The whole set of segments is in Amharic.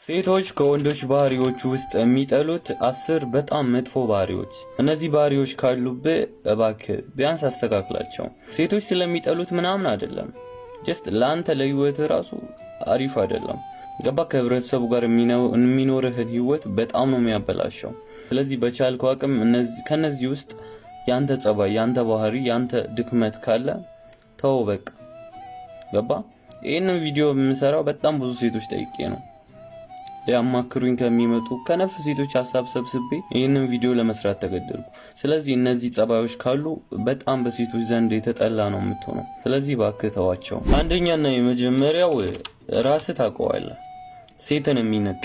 ሴቶች ከወንዶች ባህሪዎች ውስጥ የሚጠሉት 10 በጣም መጥፎ ባህሪዎች። እነዚህ ባህሪዎች ካሉብህ እባክህ ቢያንስ አስተካክላቸው። ሴቶች ስለሚጠሉት ምናምን አይደለም፣ ጀስት ለአንተ ለህይወት ራሱ አሪፍ አይደለም። ገባ? ከህብረተሰቡ ጋር የሚኖርህን ህይወት በጣም ነው የሚያበላሸው። ስለዚህ በቻልከው አቅም ከነዚህ ውስጥ ያንተ ጸባይ፣ ያንተ ባህሪ፣ ያንተ ድክመት ካለ ተው በቃ። ገባ? ይሄንን ቪዲዮ የምሰራው በጣም ብዙ ሴቶች ጠይቄ ነው ሊያማክሩኝ ከሚመጡ ከነፍ ሴቶች ሐሳብ ሰብስቤ ይሄንን ቪዲዮ ለመስራት ተገደድኩ። ስለዚህ እነዚህ ጸባዮች ካሉ በጣም በሴቶች ዘንድ የተጠላ ነው የምትሆነው። ስለዚህ እባክህ ተዋቸው። አንደኛና የመጀመሪያው ራስህ ታውቀዋለህ። ሴትን የሚነቅ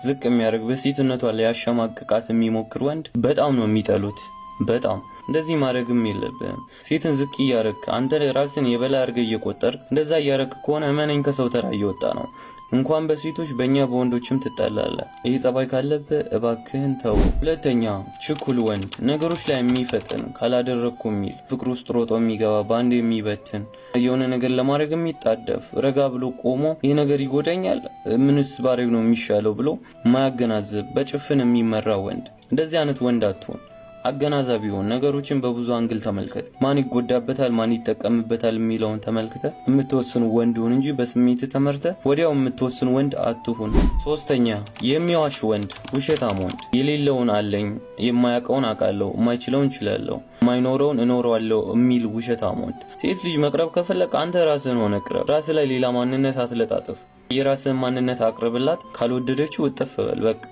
ዝቅ የሚያደርግ በሴትነቷ ሊያሸማቅቃት የሚሞክር ወንድ በጣም ነው የሚጠሉት። በጣም እንደዚህ ማድረግም የለብህም። ሴትን ዝቅ እያደረግክ አንተ ራስን የበላይ አድርገህ እየቆጠርክ እንደዛ እያደረግክ ከሆነ እመነኝ ከሰው ተራ እየወጣ ነው። እንኳን በሴቶች በእኛ በወንዶችም ትጠላለህ። ይሄ ጸባይ ካለብህ እባክህን ተው። ሁለተኛ ችኩል ወንድ፣ ነገሮች ላይ የሚፈጥን ካላደረግኩ የሚል ፍቅር ውስጥ ሮጦ የሚገባ በአንድ የሚበትን የሆነ ነገር ለማድረግ የሚጣደፍ ረጋ ብሎ ቆሞ ይህ ነገር ይጎዳኛል ምንስ ባረግ ነው የሚሻለው ብሎ ማያገናዝብ በጭፍን የሚመራ ወንድ። እንደዚህ አይነት ወንድ አትሆን። አገናዛቢ ሆን። ነገሮችን በብዙ አንግል ተመልከት። ማን ይጎዳበታል ማን ይጠቀምበታል የሚለውን ተመልክተ የምትወስኑ ወንድ ሁን እንጂ በስሜት ተመርተ ወዲያው የምትወስኑ ወንድ አትሁን። ሶስተኛ የሚዋሽ ወንድ፣ ውሸታም ወንድ። የሌለውን አለኝ፣ የማያውቀውን አውቃለሁ፣ የማይችለውን እችላለሁ፣ የማይኖረውን እኖረዋለሁ የሚል ውሸታም ወንድ። ሴት ልጅ መቅረብ ከፈለክ አንተ ራስህን ሆነ ቅረብ። ራስ ላይ ሌላ ማንነት አትለጣጥፍ። የራስህን ማንነት አቅርብላት። ካልወደደችው እጥፍ በል በቃ።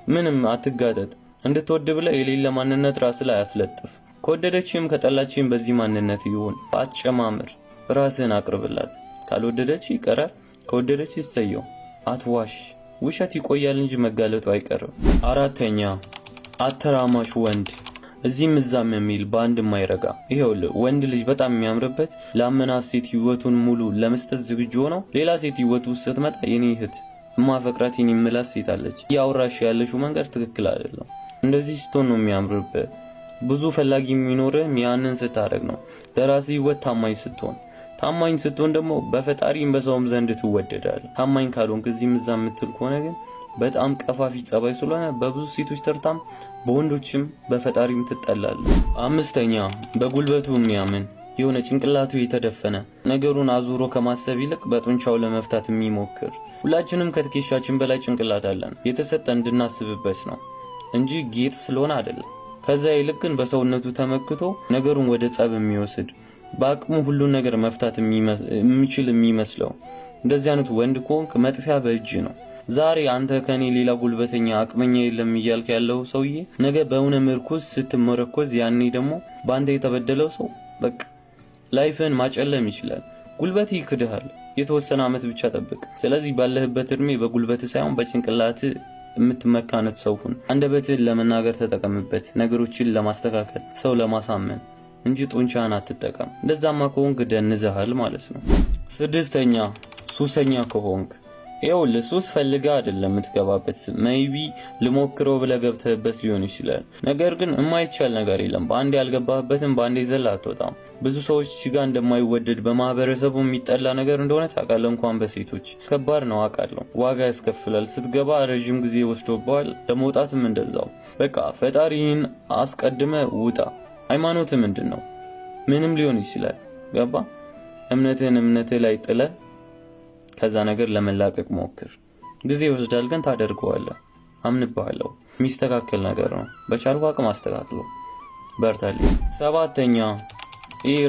ምንም አትጋጠጥ። እንድትወድ ብለህ የሌለ ማንነት ራስ ላይ አትለጥፍ። ከወደደችም ከጠላችም በዚህ ማንነት ይሁን። አትጨማምር። ራስህን አቅርብላት። ካልወደደች ይቀራል፣ ከወደደች ይሰየው። አትዋሽ። ውሸት ይቆያል እንጂ መጋለጡ አይቀርም። አራተኛ አተራማሽ ወንድ፣ እዚህም እዛም የሚል በአንድ የማይረጋ። ይሄውልህ ወንድ ልጅ በጣም የሚያምርበት ላመናት ሴት ህይወቱን ሙሉ ለመስጠት ዝግጁ ሆኖ ሌላ ሴት ህይወቱ ውስጥ ስትመጣ የኔ እህት ማፈቅራት የኔ ምላት ሴት አለች ያውራሽ ያለሽው መንገድ ትክክል አይደለም። እንደዚህ ስትሆን ነው የሚያምርብህ። ብዙ ፈላጊ የሚኖርህ ያንን ስታደርግ ነው። ለራስህ ህይወት ታማኝ ስትሆን ደግሞ በፈጣሪም በሰውም ዘንድ ትወደዳለህ። ታማኝ ካልሆንክ እዚህም እዛ የምትል ከሆነ ግን በጣም ቀፋፊ ጸባይ ስለሆነ በብዙ ሴቶች ተርታም በወንዶችም በፈጣሪም ትጠላለህ። አምስተኛ በጉልበቱ የሚያምን የሆነ ጭንቅላቱ የተደፈነ ነገሩን አዙሮ ከማሰብ ይልቅ በጡንቻው ለመፍታት የሚሞክር። ሁላችንም ከትከሻችን በላይ ጭንቅላት አለን። የተሰጠ እንድናስብበት ነው እንጂ ጌጥ ስለሆነ አይደለም። ከዛ ይልቅ ግን በሰውነቱ ተመክቶ ነገሩን ወደ ጸብ የሚወስድ በአቅሙ ሁሉን ነገር መፍታት የሚችል የሚመስለው እንደዚህ አይነት ወንድ ከሆንክ መጥፊያ በእጅ ነው። ዛሬ አንተ ከኔ ሌላ ጉልበተኛ አቅመኛ የለም እያልክ ያለው ሰውዬ ነገ በእውነ ምርኩዝ ስትመረኮዝ ያኔ ደግሞ በአንተ የተበደለው ሰው በቃ ላይፍን ማጨለም ይችላል። ጉልበት ይክድሃል። የተወሰነ አመት ብቻ ጠብቅ። ስለዚህ ባለህበት እድሜ በጉልበት ሳይሆን በጭንቅላት የምትመካነት ሰው ሁን። አንደበትህን ለመናገር ተጠቀምበት፣ ነገሮችን ለማስተካከል ሰው ለማሳመን እንጂ ጡንቻህን አትጠቀም። እንደዛማ ከሆንክ ደንዘሃል ማለት ነው። ስድስተኛ ሱሰኛ ከሆንክ ይኸውልህ ሱስ ፈልጋ አይደለም የምትገባበት። ሜይቢ ልሞክረው ብለህ ገብተህበት ሊሆን ይችላል። ነገር ግን የማይቻል ነገር የለም። በአንዴ ያልገባህበትም በአንዴ ዘላ አትወጣም። ብዙ ሰዎች ጋር እንደማይወደድ በማህበረሰቡ የሚጠላ ነገር እንደሆነ ታውቃለህ። እንኳን በሴቶች ከባድ ነው አውቃለሁ። ዋጋ ያስከፍላል። ስትገባ ረጅም ጊዜ ወስዶብሃል፣ ለመውጣትም እንደዛው። በቃ ፈጣሪን አስቀድመ ውጣ። ሃይማኖት ምንድን ነው? ምንም ሊሆን ይችላል። ገባ? እምነትህ ላይ ጥለህ ከዛ ነገር ለመላቀቅ ሞክር። ጊዜ ይወስዳል ግን ታደርገዋለህ። አምንብሃለሁ። የሚስተካከል ነገር ነው። በቻልኩ አቅም አስተካክለው። በርታልኝ። ሰባተኛ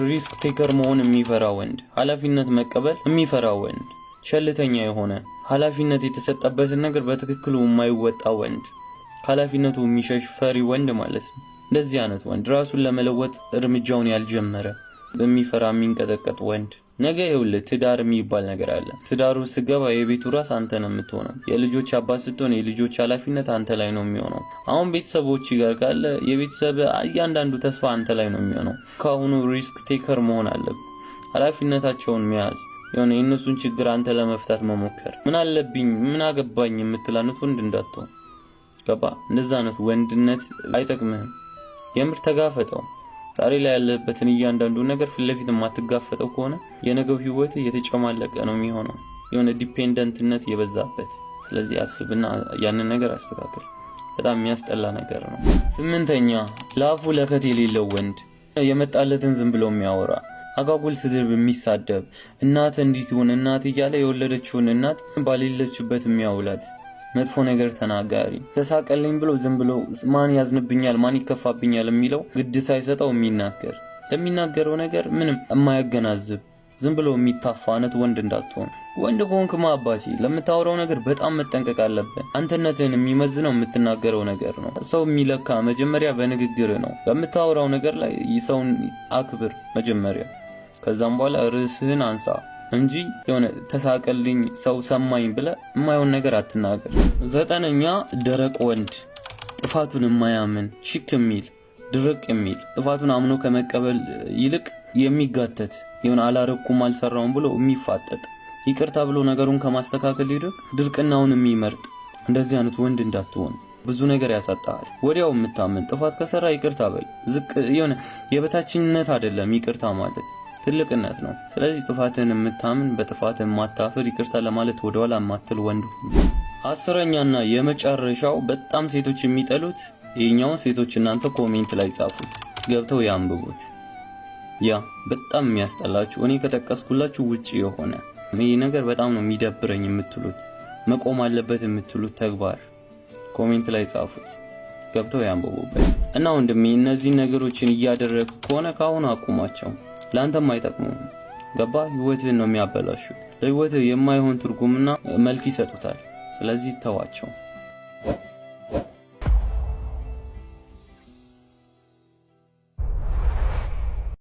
ሪስክ ቴከር መሆን የሚፈራ ወንድ፣ ኃላፊነት መቀበል የሚፈራ ወንድ፣ ቸልተኛ የሆነ ኃላፊነት የተሰጠበትን ነገር በትክክሉ የማይወጣ ወንድ፣ ከኃላፊነቱ የሚሸሽ ፈሪ ወንድ ማለት ነው። እንደዚህ አይነት ወንድ ራሱን ለመለወጥ እርምጃውን ያልጀመረ በሚፈራ የሚንቀጠቀጥ ወንድ። ነገ ይኸውልህ ትዳር የሚባል ነገር አለ። ትዳሩ ስገባ የቤቱ ራስ አንተ ነው የምትሆነው። የልጆች አባት ስትሆን የልጆች ኃላፊነት አንተ ላይ ነው የሚሆነው። አሁን ቤተሰቦች ጋር ካለ የቤተሰብ እያንዳንዱ ተስፋ አንተ ላይ ነው የሚሆነው። ካሁኑ ሪስክ ቴከር መሆን አለብህ። ኃላፊነታቸውን መያዝ፣ የሆነ የእነሱን ችግር አንተ ለመፍታት መሞከር። ምን አለብኝ ምን አገባኝ የምትላኑት ወንድ እንዳትሆን። ገባ? እንደዛ አይነት ወንድነት አይጠቅምህም። የምር ተጋፈጠው። ዛሬ ላይ ያለበትን እያንዳንዱ ነገር ፊት ለፊት የማትጋፈጠው ከሆነ የነገው ህይወት የተጨማለቀ ነው የሚሆነው። የሆነ ዲፔንደንትነት የበዛበት ስለዚህ አስብና ያንን ነገር አስተካክል። በጣም የሚያስጠላ ነገር ነው። 8ኛ ለአፉ ለከት የሌለው ወንድ፣ የመጣለትን ዝም ብሎ የሚያወራ፣ አጋጉል ስድብ የሚሳደብ፣ እናት እንዲት ይሁን እናት እያለ የወለደችውን እናት ባሌለችበት የሚያውላት መጥፎ ነገር ተናጋሪ፣ ተሳቀልኝ ብሎ ዝም ብሎ ማን ያዝንብኛል ማን ይከፋብኛል የሚለው ግድ ሳይሰጠው የሚናገር፣ ለሚናገረው ነገር ምንም የማያገናዝብ ዝም ብሎ የሚታፋ አይነት ወንድ እንዳትሆን። ወንድ ከሆንክማ አባቴ ለምታወራው ነገር በጣም መጠንቀቅ አለብህ። አንተነትህን የሚመዝነው የምትናገረው ነገር ነው። ሰው የሚለካ መጀመሪያ በንግግር ነው። በምታወራው ነገር ላይ ሰውን አክብር መጀመሪያ፣ ከዛም በኋላ ርዕስህን አንሳ እንጂ የሆነ ተሳቀልኝ ሰው ሰማኝ ብለህ የማይሆን ነገር አትናገር። 9ኛ ደረቅ ወንድ፣ ጥፋቱን የማያምን ሽክ የሚል ድርቅ የሚል፣ ጥፋቱን አምኖ ከመቀበል ይልቅ የሚጋተት የሆነ አላረኩም አልሰራውም ብሎ የሚፋጠጥ፣ ይቅርታ ብሎ ነገሩን ከማስተካከል ይልቅ ድርቅናውን የሚመርጥ እንደዚህ አይነት ወንድ እንዳትሆን። ብዙ ነገር ያሳጣሃል። ወዲያው የምታምን ጥፋት ከሰራ ይቅርታ በል። ዝቅ የሆነ የበታችነት አይደለም ይቅርታ ማለት ትልቅነት ነው። ስለዚህ ጥፋትን የምታምን በጥፋት የማታፍር ይቅርታ ለማለት ወደኋላ የማትል ወንድ። 10ኛና የመጨረሻው በጣም ሴቶች የሚጠሉት ይሄኛው፣ ሴቶች እናንተ ኮሜንት ላይ ጻፉት፣ ገብተው ያንብቡት። ያ በጣም የሚያስጠላችሁ እኔ ከጠቀስኩላችሁ ውጪ የሆነ ይሄ ነገር በጣም ነው የሚደብረኝ የምትሉት መቆም አለበት የምትሉት ተግባር ኮሜንት ላይ ጻፉት፣ ገብተው ያንብቡበት። እና ወንድሜ እነዚህ ነገሮችን እያደረግክ ከሆነ ካሁን አቁማቸው። ላንተም አይጠቅሙም። ገባ? ህይወትህን ነው የሚያበላሹት። ለህይወትህ የማይሆን ትርጉምና መልክ ይሰጡታል። ስለዚህ ተዋቸው።